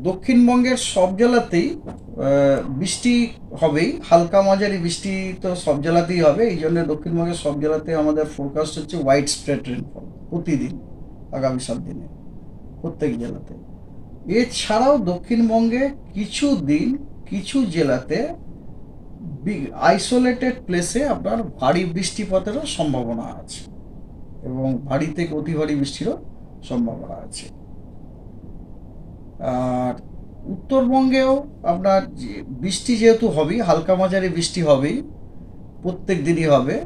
দক্ষিণবঙ্গের সব জেলাতেই বৃষ্টি হবেই, হালকা মাঝারি বৃষ্টি তো সব জেলাতেই হবে। এই জন্য দক্ষিণবঙ্গের সব জেলাতে আমাদের ফোরকাস্ট হচ্ছে ওয়াইড স্প্রেড রেনফল প্রতিদিন, আগামী 7 দিনে প্রত্যেক জেলাতে। এছাড়াও দক্ষিণবঙ্গে কিছু দিন কিছু জেলাতে আইসোলেটেড প্লেসে আপনার ভারী বৃষ্টিপাতেরও সম্ভাবনা আছে এবং ভারী থেকে অতি ভারী বৃষ্টিরও সম্ভাবনা আছে। আর উত্তরবঙ্গেও আপনার বৃষ্টি যেহেতু হবেই, হালকা মাঝারি বৃষ্টি হবেই, প্রত্যেক দিনই হবে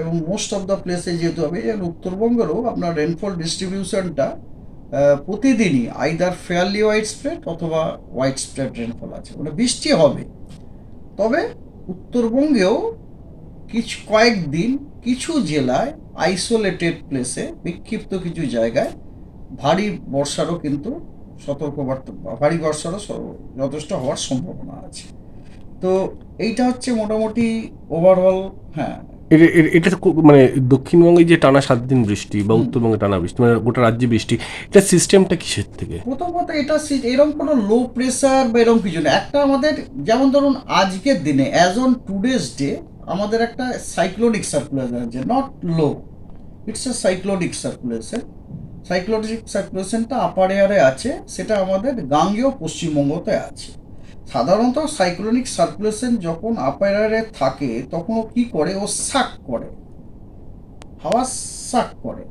এবং মোস্ট অফ দ্য প্লেসে যেহেতু হবে, এবং উত্তরবঙ্গেরও আপনার রেনফল ডিস্ট্রিবিউশনটা প্রতিদিনই আইদার ফেয়ারলি ওয়াইড স্প্রেড অথবা ওয়াইড স্প্রেড রেনফল আছে, মানে বৃষ্টি হবে। তবে উত্তরবঙ্গেও কয়েকদিন কিছু জেলায় আইসোলেটেড প্লেসে বিক্ষিপ্ত কিছু জায়গায় ভারী বর্ষারও কিন্তু সতর্কবার্তা, ভারী বর্ষারও যথেষ্ট হওয়ার সম্ভাবনা আছে। তো এইটা হচ্ছে মোটামুটি ওভারঅল। হ্যাঁ, এটা মানে দক্ষিণবঙ্গে যে টানা 7 দিন বৃষ্টি বা উত্তরবঙ্গে টানা বৃষ্টি, মানে গোটা রাজ্যে বৃষ্টি, এটা সিস্টেমটা কিসের থেকে? প্রথমত এটা এরকম কোনো লো প্রেসার বা এরকম কিছু না। একটা আমাদের যেমন ধরুন আজকের দিনে অ্যাজ অন টুডেজ ডে আমাদের একটা সাইক্লোনিক সার্কুলেশন আছে, not low, it's a cyclonic circulation. Cyclonic সার্কুলেশনটা আপার এয়ারে আছে, সেটা আমাদের গাঙ্গেয় পশ্চিমবঙ্গতে আছে। সাধারণত সাইক্লোনিক সার্কুলেশন যখন আপার এয়ারে থাকে তখন ও কী করে, ও সাক করে, হাওয়া সাক করে।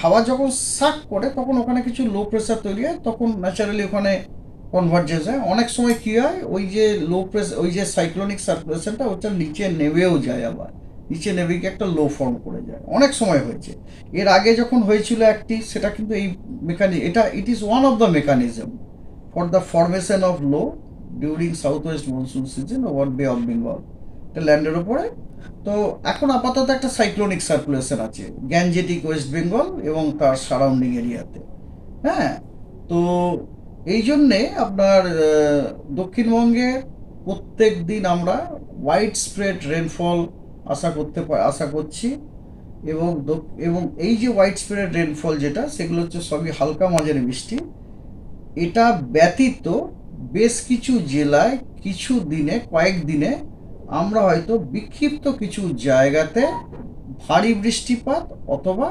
হাওয়া যখন সাক করে তখন ওখানে কিছু লো প্রেসার তৈরি হয়, তখন ন্যাচারালি ওখানে কনভার্জেন্স হয়। অনেক সময় কী হয়, ওই যে লো প্রেসার, ওই যে সাইক্লোনিক সার্কুলেশনটা ওটা নিচে নেমেও যায়, আবার নিচে নেমে গিয়ে একটা লো ফর্ম করে যায়। অনেক সময় হয়েছে, এর আগে যখন হয়েছিল একটি, সেটা কিন্তু এই এটা it is one of the mechanism for the formation of low during south West monsoon season over বে অফ বেঙ্গল, এটা ল্যান্ডের ওপরে। তো এখন আপাতত একটা সাইক্লোনিক সার্কুলেশন আছে গ্যাঞ্জেটিক ওয়েস্ট বেঙ্গল এবং তার সারাউন্ডিং এরিয়াতে। হ্যাঁ, তো এই জন্যে আপনার দক্ষিণবঙ্গে প্রত্যেক দিন আমরা ওয়াইড স্প্রেড রেনফল আশা করছি। এবং এই যে ওয়াইড স্প্রেড রেনফল যেটা, সেগুলো হচ্ছে সবই হালকা মাঝারি বৃষ্টি। এটা ব্যতীত বেশ কিছু জেলায় কিছু দিনে, কয়েকদিনে আমরা হয়তো বিক্ষিপ্ত কিছু জায়গাতে ভারী বৃষ্টিপাত অথবা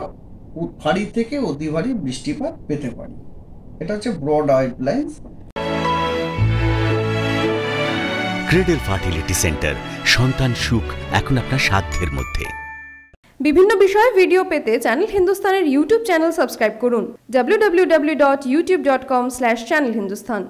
ভারী থেকে অতি ভারী বৃষ্টিপাত পেতে পারি। এটা হচ্ছে broad outlines. Cradle fertility center, সন্তান সুখ এখন আপনার সাধ্যের মধ্যে। বিভিন্ন বিষয়ে ভিডিও পেতে চ্যানেল হিন্দুস্তানের ইউটিউব চ্যানেল সাবস্ক্রাইব করুন www.youtube.com/channelhindustan।